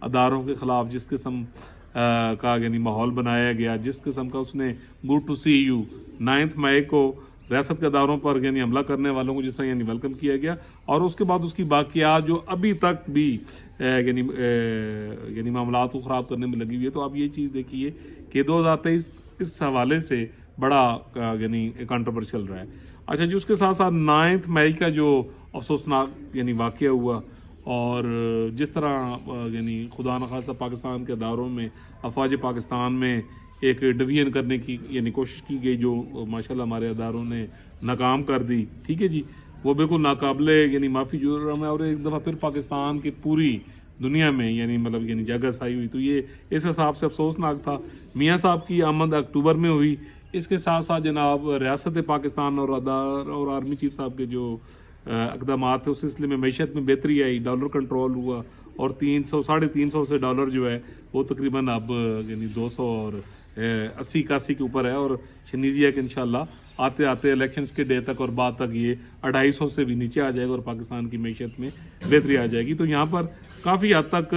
اداروں کے خلاف جس قسم کا یعنی ماحول بنایا گیا، جس قسم کا اس نے گڈ ٹو سی یو 9 مئی کو ریاست کے اداروں پر یعنی حملہ کرنے والوں کو جس طرح یعنی ویلکم کیا گیا، اور اس کے بعد اس کی باقیات جو ابھی تک بھی یعنی معاملات کو خراب کرنے میں لگی ہوئی ہے. تو آپ یہ چیز دیکھیے کہ 2023 اس حوالے سے بڑا یعنی کنٹروورشل رہا ہے. اچھا جی، اس کے ساتھ ساتھ 9 مئی کا جو افسوسناک یعنی واقعہ ہوا، اور جس طرح یعنی خدا نخواستہ پاکستان کے اداروں میں افواج پاکستان میں ایک ڈویژن کرنے کی یعنی کوشش کی گئی، جو ماشاءاللہ ہمارے اداروں نے ناکام کر دی. ٹھیک ہے جی، وہ بالکل ناقابل یعنی معافی جرم ہے، اور ایک دفعہ پھر پاکستان کی پوری دنیا میں یعنی یعنی جگہ سائی ہوئی. تو یہ اس حساب سے افسوسناک تھا. میاں صاحب کی آمد اکتوبر میں ہوئی. اس کے ساتھ ساتھ جناب ریاست پاکستان اور آرمی چیف صاحب کے جو اقدامات تھے، اس سلسلے میں معیشت میں بہتری آئی، ڈالر کنٹرول ہوا، اور 300-350 سے ڈالر جو ہے وہ تقریباً اب یعنی 280-81 کے اوپر ہے، اور شنیزی ہے کہ انشاءاللہ آتے آتے الیکشنز کے ڈے تک اور بعد تک یہ 250 سے بھی نیچے آ جائے گا، اور پاکستان کی معیشت میں بہتری آ جائے گی. تو یہاں پر کافی حد تک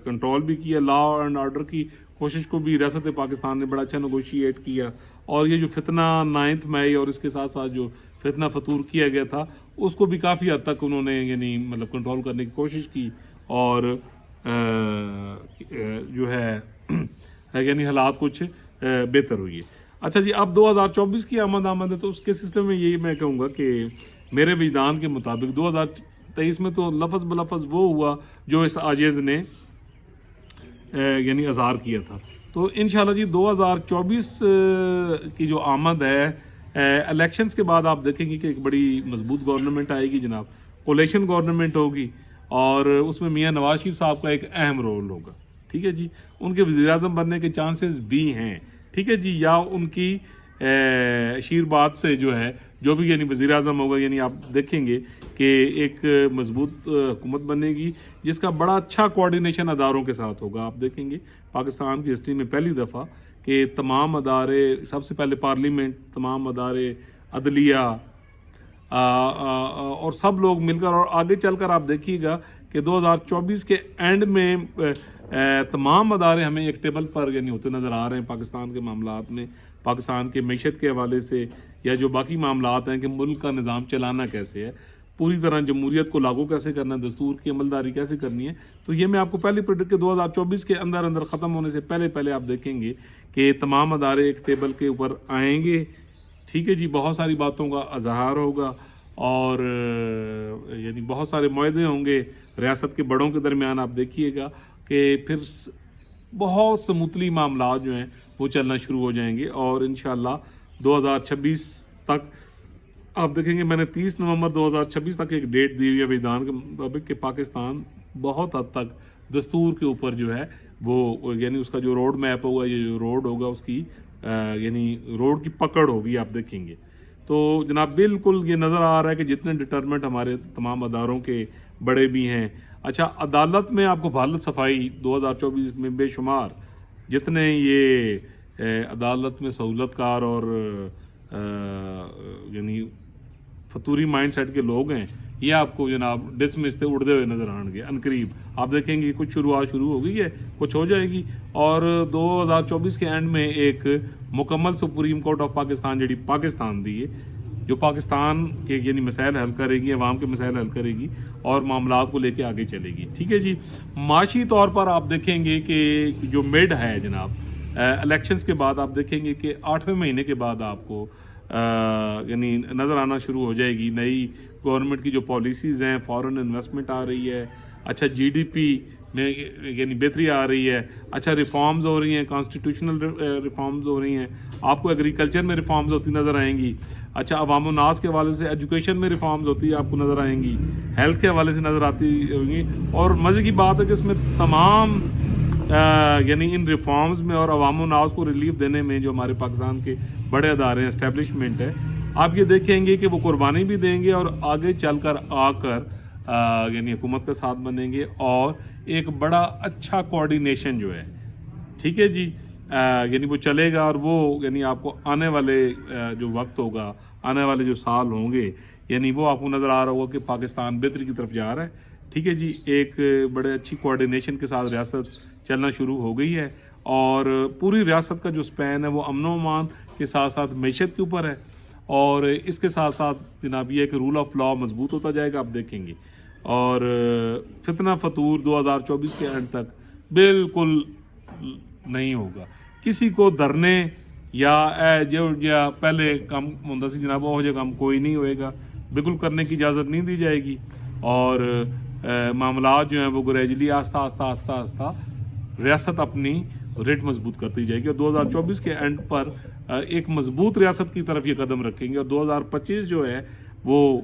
کنٹرول بھی کیا، لا اینڈ آرڈر کی کوشش کو بھی ریاست پاکستان نے بڑا اچھا نیگوشیٹ کیا، اور یہ جو فتنہ 9 مئی اور اس کے ساتھ ساتھ جو فتنہ فطور کیا گیا تھا اس کو بھی کافی حد تک انہوں نے یعنی کنٹرول کرنے کی کوشش کی، اور جو ہے یعنی حالات کچھ بہتر ہوئی ہے. اچھا جی، اب 2024 کی آمد ہے، تو اس کے سلسلے میں یہی میں کہوں گا کہ میرے وجدان کے مطابق 2023 میں تو لفظ بلفظ وہ ہوا جو اس عاجز نے یعنی اظہار کیا تھا. تو انشاءاللہ جی 2024 کی جو آمد ہے، الیکشنز کے بعد آپ دیکھیں گے کہ ایک بڑی مضبوط گورنمنٹ آئے گی جناب، کولیشن گورنمنٹ ہوگی، اور اس میں میاں نواز شریف صاحب کا ایک اہم رول ہوگا. ٹھیک ہے جی، ان کے وزیر اعظم بننے کے چانسز بھی ہیں. ٹھیک ہے جی، یا ان کی آشیرواد سے جو بھی یعنی وزیر اعظم ہوگا، یعنی آپ دیکھیں گے کہ ایک مضبوط حکومت بنے گی جس کا بڑا اچھا کوارڈینیشن اداروں کے ساتھ ہوگا. آپ دیکھیں گے پاکستان کی ہسٹری میں پہلی دفعہ کہ تمام ادارے، سب سے پہلے پارلیمنٹ، تمام ادارے، عدلیہ، اور سب لوگ مل کر، اور آگے چل کر آپ دیکھیے گا کہ 2024 کے اینڈ میں تمام ادارے ہمیں ایک ٹیبل پر یعنی ہوتے نظر آ رہے ہیں پاکستان کے معاملات میں، پاکستان کے معیشت کے حوالے سے، یا جو باقی معاملات ہیں کہ ملک کا نظام چلانا کیسے ہے، پوری طرح جمہوریت کو لاگو کیسے کرنا ہے، دستور کی عملداری کیسے کرنی ہے. تو یہ میں آپ کو پہلے پریڈکٹ کے 2024 کے اندر ختم ہونے سے پہلے آپ دیکھیں گے کہ تمام ادارے ایک ٹیبل کے اوپر آئیں گے. ٹھیک ہے جی، بہت ساری باتوں کا اظہار ہوگا، اور یعنی بہت سارے معاہدے ہوں گے ریاست کے بڑوں کے درمیان. آپ دیکھیے گا کہ پھر بہت سموتھلی معاملات جو ہیں وہ چلنا شروع ہو جائیں گے، اور انشاءاللہ 2026 تک آپ دیکھیں گے. میں نے 30 نومبر 2026 تک ایک ڈیٹ دی ہوئی ہے وجدان کے مطابق کہ پاکستان بہت حد تک دستور کے اوپر جو ہے وہ یعنی اس کا جو روڈ میپ ہوگا، یہ جو روڈ ہوگا اس کی یعنی روڈ کی پکڑ ہوگی. آپ دیکھیں گے تو جناب بالکل یہ نظر آ رہا ہے کہ جتنے ڈٹرمنٹ ہمارے تمام اداروں کے بڑے بھی ہیں. اچھا، عدالت میں آپ کو بھارت صفائی 2024 میں بے شمار جتنے یہ عدالت میں سہولت کار اور یعنی فطوری مائنڈ سیٹ کے لوگ ہیں، یہ آپ کو جناب ڈسمس سے اڑتے ہوئے نظر آئیں گے. عنقریب آپ دیکھیں گے کچھ شروع ہو گئی ہے، کچھ ہو جائے گی، اور 2024 کے اینڈ میں ایک مکمل سپریم کورٹ آف پاکستان جڑی پاکستان دی ہے، جو پاکستان کے یعنی مسائل حل کرے گی، عوام کے مسائل حل کرے گی، اور معاملات کو لے کے آگے چلے گی. ٹھیک ہے جی. معاشی طور پر آپ دیکھیں گے کہ جو مڈ ہے جناب الیکشنز کے بعد، آپ دیکھیں گے کہ 8ویں مہینے کے بعد آپ کو یعنی نظر آنا شروع ہو جائے گی نئی گورنمنٹ کی جو پالیسیز ہیں. فارن انویسٹمنٹ آ رہی ہے، اچھا جی ڈی پی میں یعنی بہتری آ رہی ہے، اچھا ریفارمز ہو رہی ہیں، کانسٹیٹیوشنل ریفارمز ہو رہی ہیں، آپ کو ایگریکلچر میں ریفارمز ہوتی نظر آئیں گی. اچھا، عوام الناس کے حوالے سے ایجوکیشن میں ریفارمز ہوتی آپ کو نظر آئیں گی، ہیلتھ کے حوالے سے نظر آتی ہوں گی. اور مزے کی بات ہے کہ اس میں تمام یعنی ان ریفارمز میں اور عوام الناس کو ریلیف دینے میں جو ہمارے پاکستان کے بڑے ادارے ہیں، اسٹیبلشمنٹ ہے، آپ یہ دیکھیں گے کہ وہ قربانی بھی دیں گے، اور آگے چل کر یعنی حکومت کا ساتھ بنیں گے، اور ایک بڑا اچھا کوارڈینیشن جو ہے، ٹھیک ہے جی، یعنی وہ چلے گا. اور وہ یعنی آپ کو آنے والے جو وقت ہوگا، آنے والے جو سال ہوں گے، یعنی وہ آپ کو نظر آ رہا ہوگا کہ پاکستان بہتری کی طرف جا رہا ہے. ٹھیک ہے جی، ایک بڑے اچھی کوارڈینیشن کے ساتھ ریاست چلنا شروع ہو گئی ہے، اور پوری ریاست کا جو سپین ہے وہ امن و امان کے ساتھ ساتھ معیشت کے اوپر ہے، اور اس کے ساتھ ساتھ جناب یہ ہے کہ رول آف لا مضبوط ہوتا جائے گا، آپ دیکھیں گے، اور فتنہ فتور 2024 کے اینڈ تک بالکل نہیں ہوگا۔ کسی کو ڈرنے یا پہلے کام ہوندا سی جناب وہ جہ کام کوئی نہیں ہوئے گا، بالکل کرنے کی اجازت نہیں دی جائے گی، اور معاملات جو ہیں وہ گریجولی آہستہ ریاست اپنی ریٹ مضبوط کرتی جائے گی، اور 2024 کے اینڈ پر ایک مضبوط ریاست کی طرف یہ قدم رکھیں گے، اور 2025 جو ہے وہ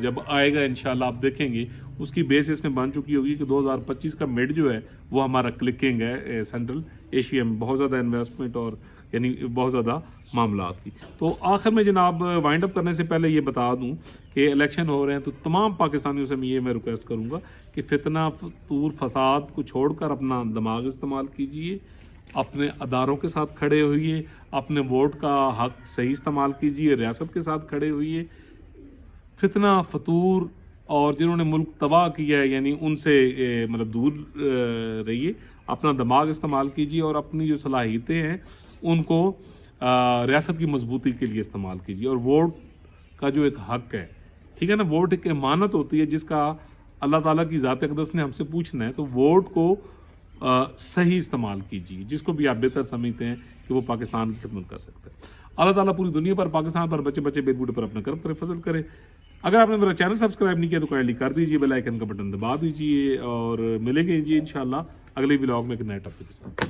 جب آئے گا انشاءاللہ آپ دیکھیں گے اس کی بیس اس میں بن چکی ہوگی کہ 2025 کا مڈ جو ہے وہ ہمارا کلکنگ ہے سینٹرل ایشیا میں، بہت زیادہ انویسٹمنٹ اور یعنی بہت زیادہ معاملات کی۔ تو آخر میں جناب وائنڈ اپ کرنے سے پہلے یہ بتا دوں کہ الیکشن ہو رہے ہیں، تو تمام پاکستانیوں سے میں ریکویسٹ کروں گا کہ فتنہ فتور فساد کو چھوڑ کر اپنا دماغ استعمال کیجئے، اپنے اداروں کے ساتھ کھڑے ہوئیے، اپنے ووٹ کا حق صحیح استعمال کیجئے، ریاست کے ساتھ کھڑے ہوئیے، فتنہ فتور اور جنہوں نے ملک تباہ کیا ہے یعنی ان سے مطلب دور رہیے، اپنا دماغ استعمال کیجیے، اور اپنی جو صلاحیتیں ہیں ان کو ریاست کی مضبوطی کے لیے استعمال کیجیے، اور ووٹ کا جو ایک حق ہے، ٹھیک ہے نا، ووٹ ایک امانت ہوتی ہے جس کا اللہ تعالیٰ کی ذات اقدس نے ہم سے پوچھنا ہے، تو ووٹ کو صحیح استعمال کیجیے، جس کو بھی آپ بہتر سمجھتے ہیں کہ وہ پاکستان کی خدمت کر سکتے ہیں۔ اللہ تعالیٰ پوری دنیا پر، پاکستان پر، بچے بے بوڑھے پر اپنا کرم کرے، فضل کرے۔ اگر آپ نے میرا چینل سبسکرائب نہیں کیا تو کائنڈلی کر دیجیے، بیل آئیکن کا بٹن دبا دیجیے، اور ملیں گے جی انشاءاللہ اگلے ولاگ میں ایک نئے ٹاپک کے ساتھ۔